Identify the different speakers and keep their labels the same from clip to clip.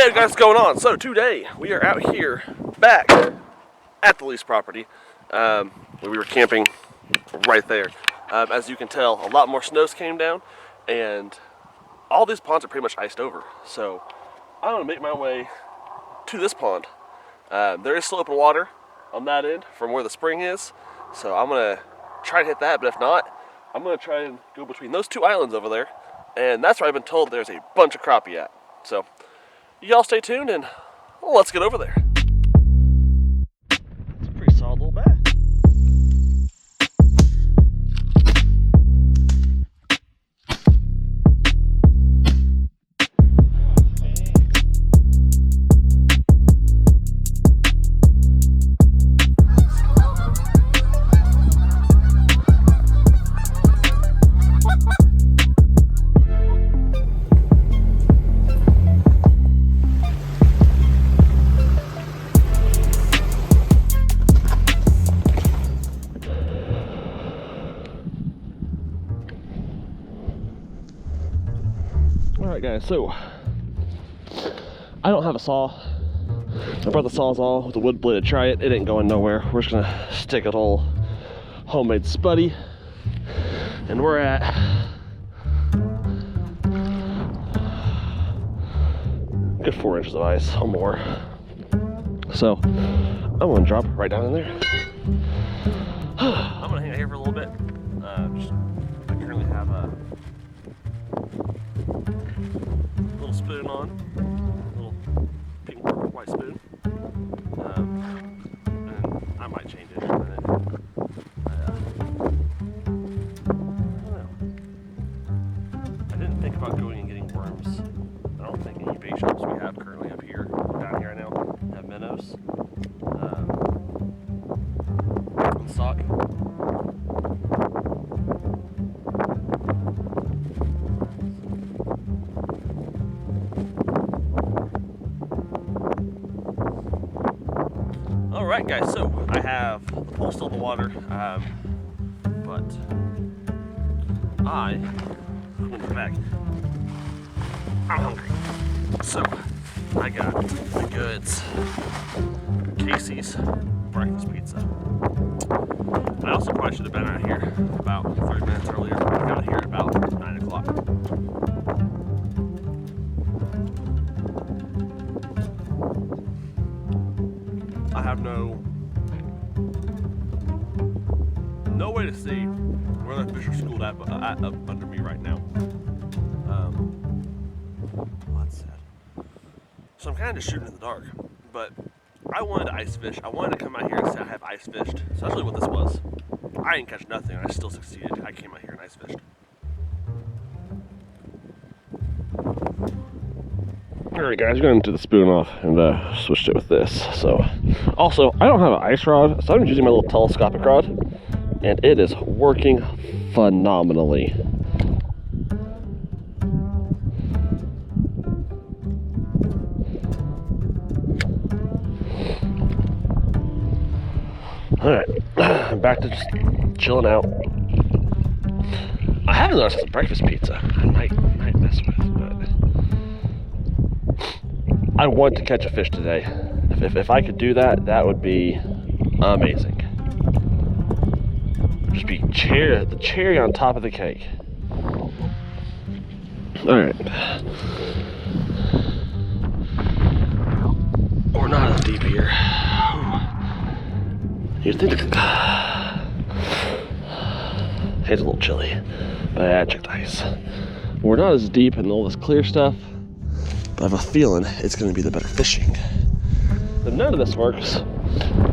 Speaker 1: Hey guys, what's going on? So today we are out here back at the lease property where we were camping right there. As you can tell, a lot more snows came down and all these ponds are pretty much iced over. So I'm gonna make my way to this pond. There is still open water on that end from where the spring is, so I'm gonna try and hit that, but if not, I'm gonna try and go between those two islands over there, and that's where I've been told there's a bunch of crappie at. So y'all stay tuned and let's get over there. It's a pretty solid little bath. Alright guys, so I don't have a saw. I brought the Sawzall with a wood blade to try it. It ain't going nowhere. We're just gonna stick a little homemade spuddy. And we're at a good 4 inches of ice or more. So I'm gonna drop it right down in there. I'm gonna hang out here for a little bit. I currently have a little spoon on, a little pink purple white spoon, and I might change it in a minute. I don't know. I didn't think about going and getting worms. I don't think any bait shops we have currently up here, down here right now, have minnows. And stock. Alright guys, so I have the pole still in the water, but I'm back. I'm hungry. So I got the goods. Casey's breakfast pizza. I also probably should have been out here about 30 minutes earlier. I got here at about 9 o'clock. I have no way to see where the fish are schooled at, but up under me right now. That's sad. So I'm kind of just shooting in the dark, but I wanted to ice fish. I wanted to come out here and say I have ice fished. So that's really what this was. I didn't catch nothing, and I still succeeded. I came out here and ice fished. Alright guys, we're going to do the spoon off and switched it with this. So, also, I don't have an ice rod, so I'm using my little telescopic rod, and it is working phenomenally. Alright, I'm back to just chilling out. I haven't noticed the breakfast pizza. I might mess with, but I want to catch a fish today. If I could do that, that would be amazing. Just be the cherry on top of the cake. Alright. We're not as deep here. You'd think it's a little chilly, but I checked the ice. We're not as deep in all this clear stuff, but I have a feeling it's going to be the better fishing. If none of this works,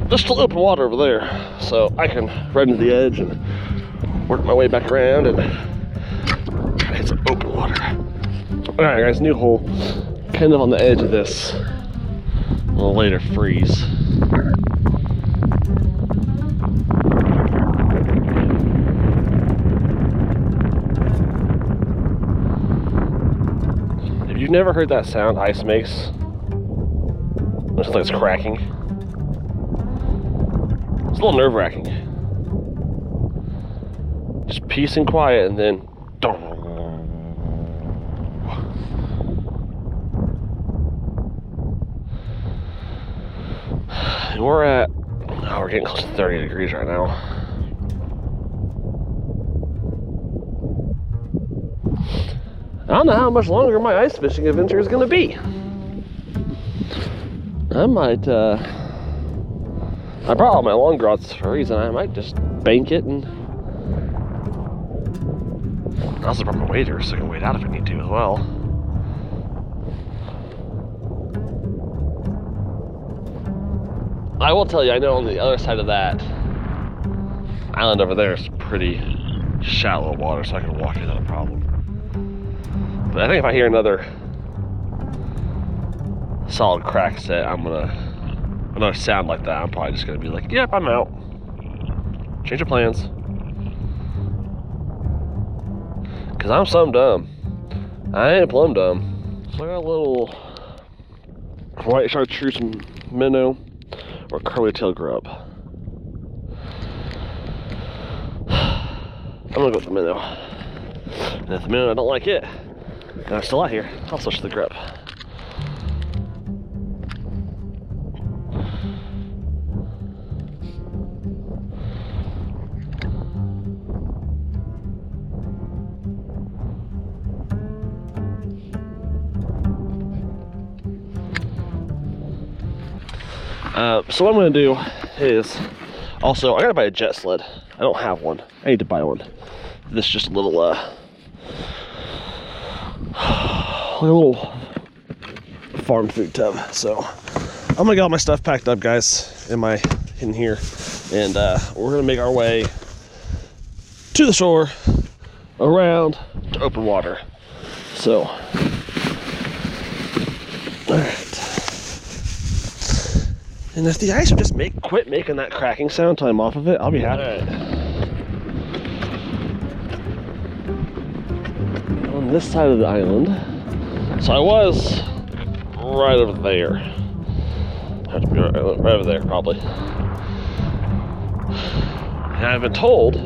Speaker 1: there's still open water over there, so I can run to the edge and work my way back around and try to hit some open water. Alright guys, new hole, kind of on the edge of this little later freeze. If you've never heard that sound ice makes, it's like it's cracking. It's a little nerve-wracking. Just peace and quiet, and then We're at, oh, we're getting close to 30 degrees right now. I don't know how much longer my ice fishing adventure is gonna be. I might, I brought all my long rods for a reason. I might just bank it, and I also brought my waders so I can wade out if I need to as well. I will tell you, I know on the other side of that island over there is pretty shallow water, so I can walk without a problem. But I think if I hear another solid crack set, another sound like that, I'm probably just gonna be like, yep, I'm out. Change of plans. Cause I'm some dumb. I ain't plumb dumb. So I got a little white chartreuse minnow or curly tail grub. I'm gonna go with the minnow. And if the minnow I don't like it, and I'm still out here, I'll switch to the grub. So what I'm gonna do is, also, I gotta buy a jet sled. I don't have one. I need to buy one. This is just a little, farm food tub. So I'm gonna get all my stuff packed up, guys, in here, and we're gonna make our way to the shore, around to open water. So, all right. And if the ice would just quit making that cracking sound until I'm off of it, I'll be happy. Right. On this side of the island, so I was right over there. I have to be right over there, probably. And I've been told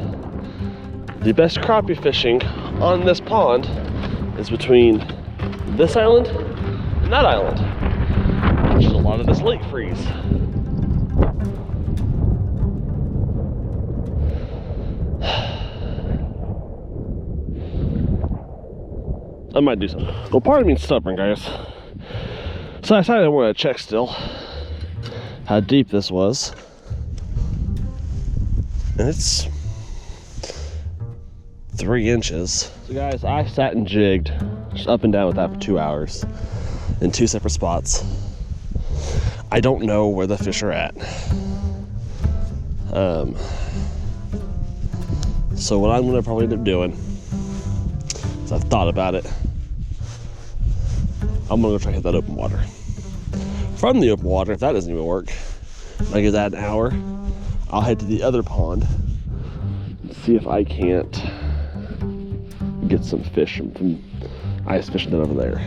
Speaker 1: the best crappie fishing on this pond is between this island and that island, which is a lot of this lake freeze. I might do something. Well, part of me is stubborn, guys. So I decided I wanted to check still how deep this was. And it's 3 inches. So guys, I sat and jigged just up and down with that for 2 hours in 2 separate spots. I don't know where the fish are at. So what I'm gonna probably end up doing, is I've thought about it, I'm gonna go try to hit that open water. From the open water, if that doesn't even work, I give that an hour, I'll head to the other pond and see if I can't get some fish from ice fishing over there.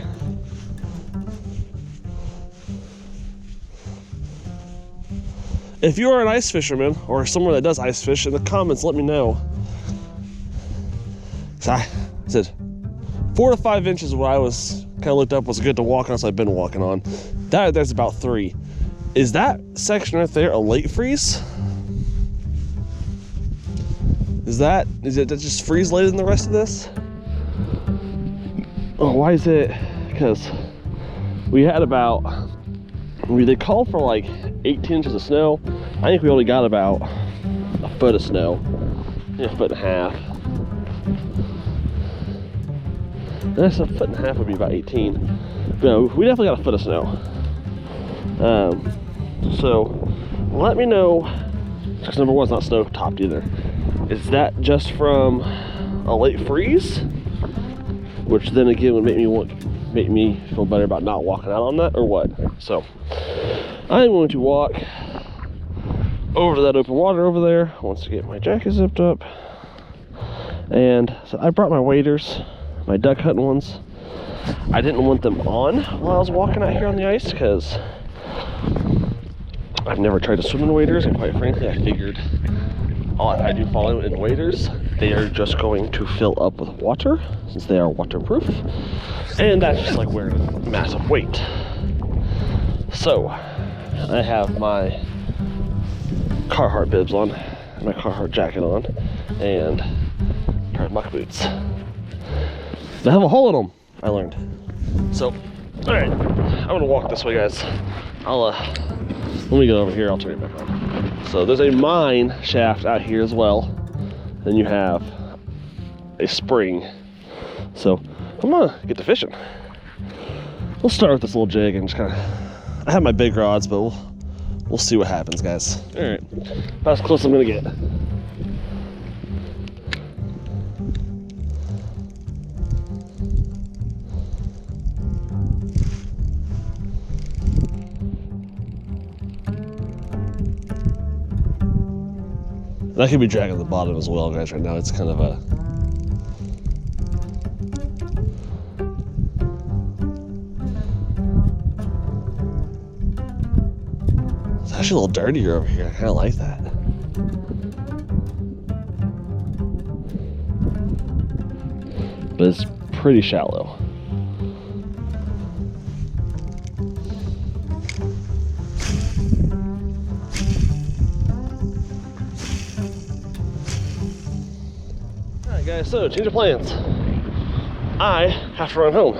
Speaker 1: If you are an ice fisherman or someone that does ice fish, in the comments, let me know. So I said 4 to 5 inches is what I was kind of looked up was good to walk on, so I've been walking on. There's about 3. Is that section right there a late freeze? Is it just freeze later than the rest of this? Oh, why is it? Because we had they called for like 18 inches of snow. I think we only got about a foot of snow, a foot and a half. That's a foot and a half would be about 18. But no, we definitely got a foot of snow. So let me know, because number one, it's not snow topped either. Is that just from a late freeze? Which then again would make me feel better about not walking out on that, or what? So I'm going to walk over to that open water over there once I get my jacket zipped up. And so I brought my waders, my duck hunting ones. I didn't want them on while I was walking out here on the ice because I've never tried to swim in waders, and quite frankly I figured if I do fall in waders, they are just going to fill up with water since they are waterproof, and that's just like wearing a massive weight. So I have my Carhartt bibs on, my Carhartt jacket on, and a pair of muck boots. They have a hole in them, I learned. So, all right, I'm gonna walk this way, guys. Let me go over here, I'll turn it back on. So there's a mine shaft out here as well. Then you have a spring. So I'm gonna get to fishing. We'll start with this little jig and just kind of, I have my big rods, but we'll see what happens, guys. All right, about as close as I'm gonna get. And I could be dragging the bottom as well, guys, right now. It's kind of a... It's actually a little dirtier over here. I kind of like that. But it's pretty shallow. Guys, so change of plans. I have to run home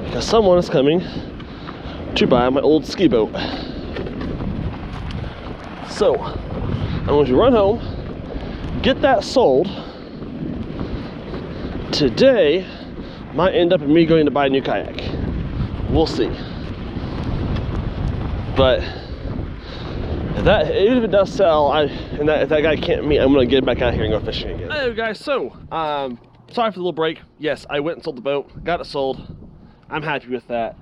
Speaker 1: because someone is coming to buy my old ski boat. So I'm going to run home, get that sold. Today might end up in me going to buy a new kayak. We'll see. But even if it does sell, if that guy can't meet, I'm gonna get back out here and go fishing again. Hey guys, so sorry for the little break. Yes, I went and sold the boat, got it sold. I'm happy with that.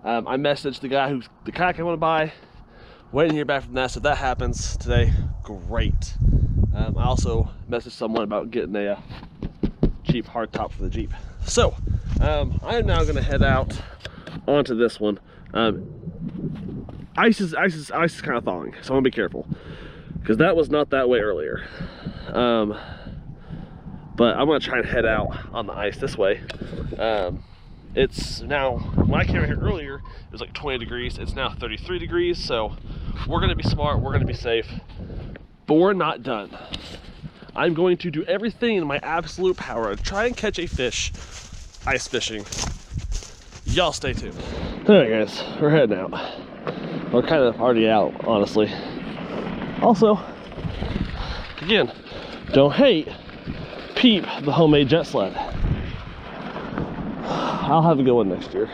Speaker 1: I messaged the guy who's the kayak I want to buy. Waiting to hear back from that. So if that happens today, great. I also messaged someone about getting a cheap hardtop for the Jeep. So I am now gonna head out onto this one. Ice is kind of thawing, so I'm gonna be careful because that was not that way earlier. But I'm gonna try and head out on the ice this way. It's now, when I came here earlier, it was like 20 degrees. It's now 33 degrees, so we're gonna be smart, we're gonna be safe, but we're not done. I'm going to do everything in my absolute power to try and catch a fish ice fishing. Y'all stay tuned. All right, guys, we're heading out. We're kind of already out, honestly. Also, again, don't hate, peep the homemade jet sled. I'll have a good one next year.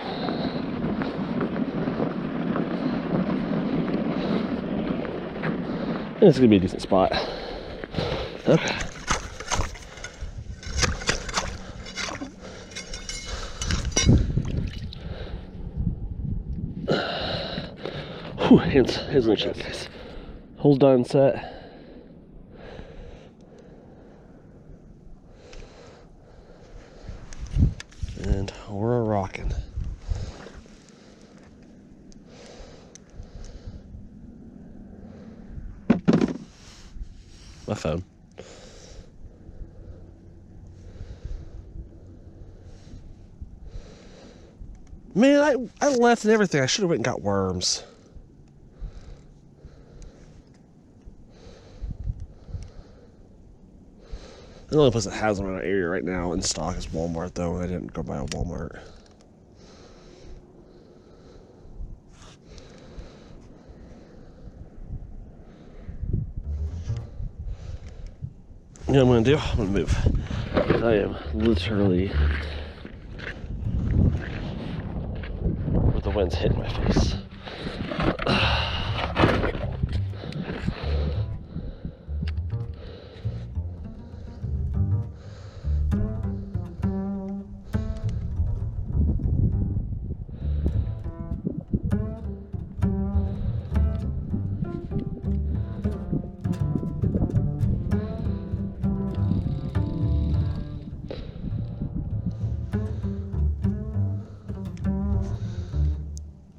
Speaker 1: And it's gonna be a decent spot. Okay. Whew, hands on the chest, guys. Hole's done, set. And we're rocking. My phone. Man, I left and everything. I should have went and got worms. The only place that has them in our area right now in stock is Walmart, though. I didn't go by a Walmart. You know what I'm gonna do? I'm gonna move. I am literally with the wind's hitting my face.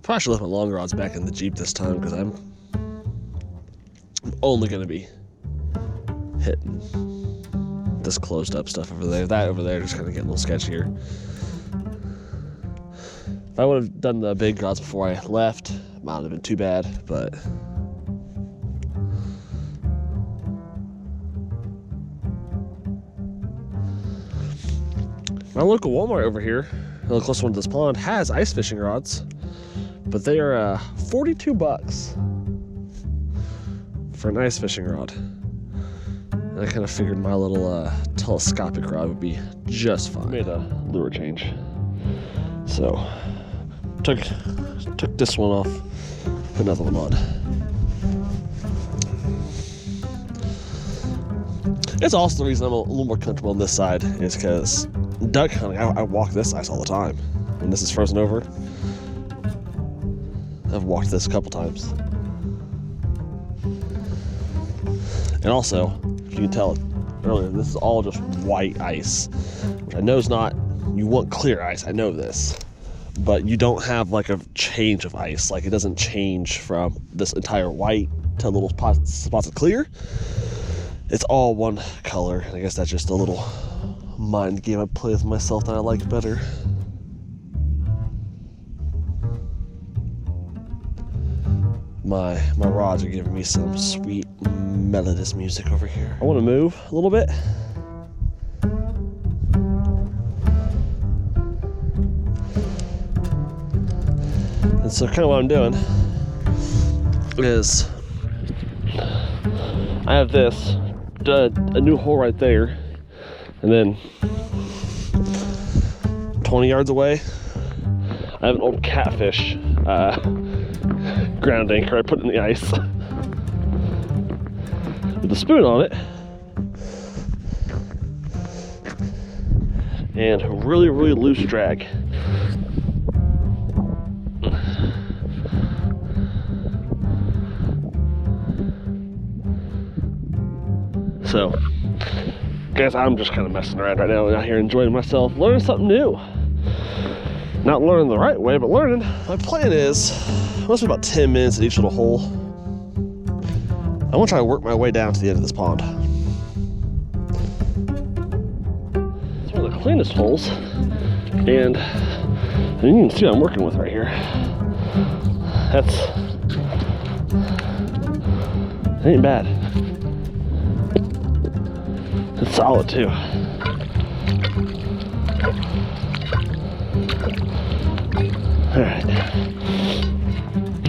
Speaker 1: Probably should left my long rods back in the Jeep this time because I'm only going to be hitting this closed up stuff over there. That over there just kind of getting a little sketchier. If I would have done the big rods before I left, it might have been too bad, but My local Walmart over here, the close one to this pond, has ice fishing rods, but they are 42 bucks for an ice fishing rod. And I kind of figured my little telescopic rod would be just fine. Made a lure change, so took this one off, put another one on. It's also the reason I'm a little more comfortable on this side is because duck hunting, I walk this ice all the time. When this is frozen over, I've walked this a couple times. And also, you can tell earlier, this is all just white ice, which I know is not, you want clear ice, I know this, but you don't have like a change of ice. Like it doesn't change from this entire white to little spots of clear. It's all one color. I guess that's just a little mind game I play with myself that I like better. My rods are giving me some sweet melodious music over here. I want to move a little bit. And so kind of what I'm doing is I have this a new hole right there, and then 20 yards away I have an old catfish ground anchor I put in the ice with a spoon on it and a really loose drag. So, guys, I'm just kind of messing around right now, out here enjoying myself, learning something new. Not learning the right way, but learning. My plan is, must be about 10 minutes at each little hole. I want to try to work my way down to the end of this pond. It's one of the cleanest holes, and you can see what I'm working with right here. That ain't bad. It's solid too. Alright.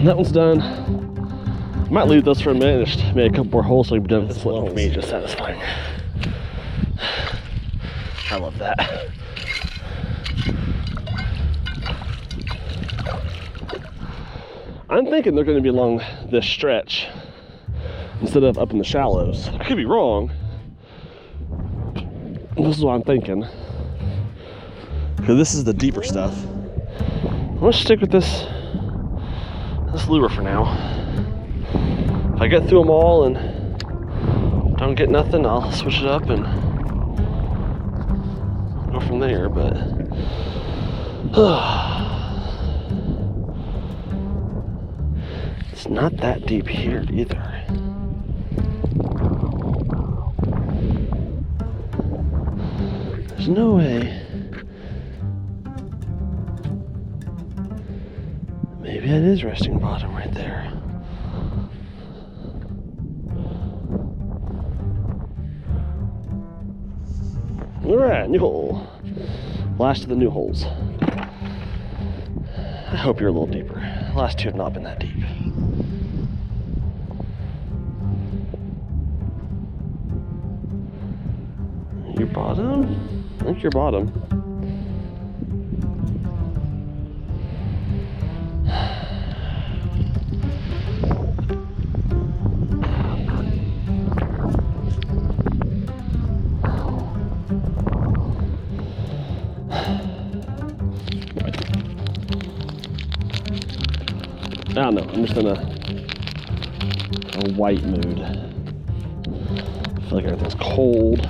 Speaker 1: That one's done. I might leave those for a minute, just make a couple more holes so we can be done with this one. For me, just satisfying. I love that. I'm thinking they're going to be along this stretch instead of up in the shallows. I could be wrong. This is what I'm thinking, because this is the deeper stuff. I'm gonna stick with this lure for now. If I get through them all and don't get nothing, I'll switch it up and go from there. But it's not that deep here either. There's no way. Maybe that is resting bottom right there. Alright, new hole. Last of the new holes. I hope you're a little deeper. The last two have not been that deep. Your bottom? I think your bottom. I don't know, I'm just in a white mood. I feel like everything's cold.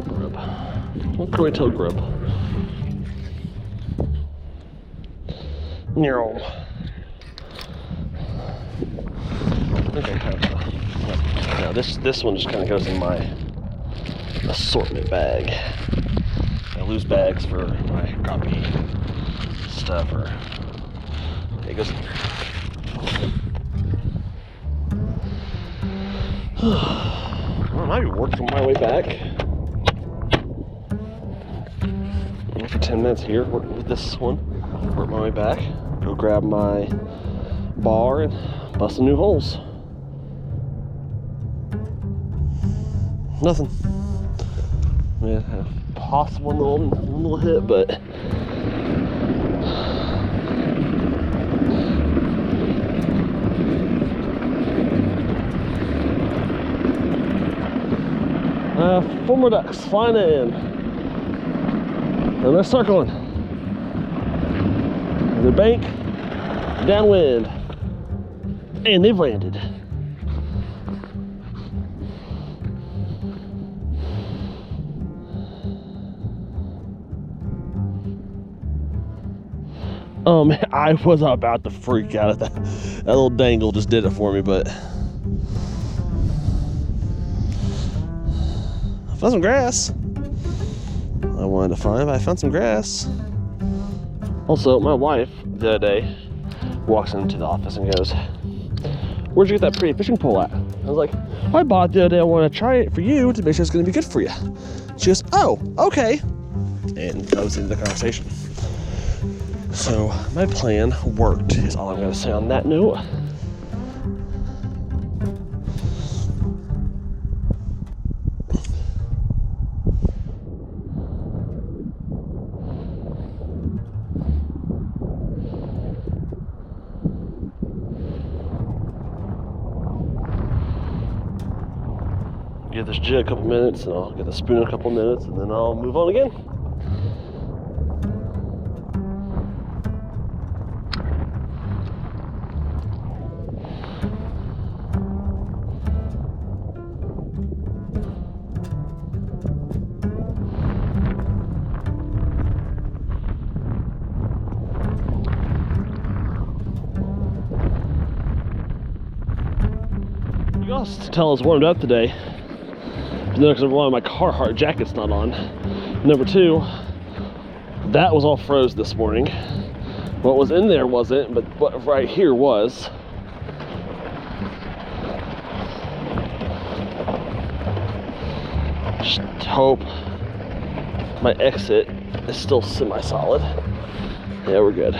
Speaker 1: Grub. What can we tell grub? No. Okay, now this one just kind of goes in my assortment bag. I lose bags for my crappie stuff, or it goes in here. Well, I might be working my way back. 10 minutes here with this one. Work my way back, go grab my bar and bust some new holes. Nothing. I mean, a possible little hit, but four more ducks flying in, and they're circling. And they're bank, downwind, and they've landed. Man, I was about to freak out at that. That little dangle just did it for me, but I found some grass. I wanted to find, but I found some grass. Also, my wife the other day walks into the office and goes, "Where'd you get that pretty fishing pole at?" I was like, "I bought it the other day. I want to try it for you to make sure it's going to be good for you." She goes, "Oh, okay," and goes into the conversation. So my plan worked, is all I'm going to say on that note. Give this jig a couple minutes, and I'll get the spoon in a couple minutes, and then I'll move on again. You can also tell it's warmed up today. Because number one, my Carhartt jacket's not on. Number two, that was all froze this morning. What was in there wasn't, but what right here was. Just hope my exit is still semi-solid. Yeah, we're good.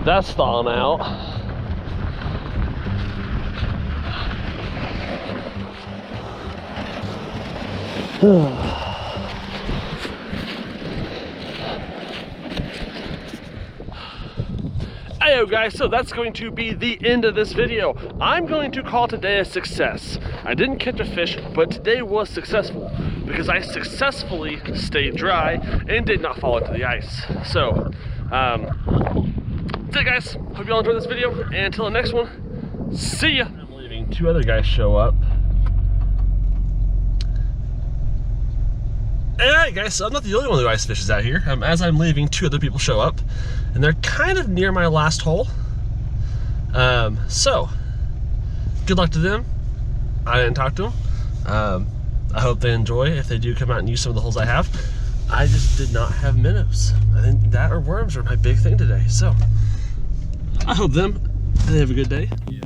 Speaker 1: That's thawing out. Heyo guys, so that's going to be the end of this video. I'm going to call today a success. I didn't catch a fish, but today was successful because I successfully stayed dry and did not fall into the ice. So, that's it guys. Hope you all enjoyed this video, and until the next one, see ya. I'm leaving. Two other guys show up. Alright guys, so I'm not the only one who ice fishes out here. As I'm leaving, two other people show up, and they're kind of near my last hole. So, good luck to them. I didn't talk to them. I hope they enjoy if they do come out and use some of the holes I have. I just did not have minnows. I think that or worms are my big thing today. So, I hope they have a good day. Yeah.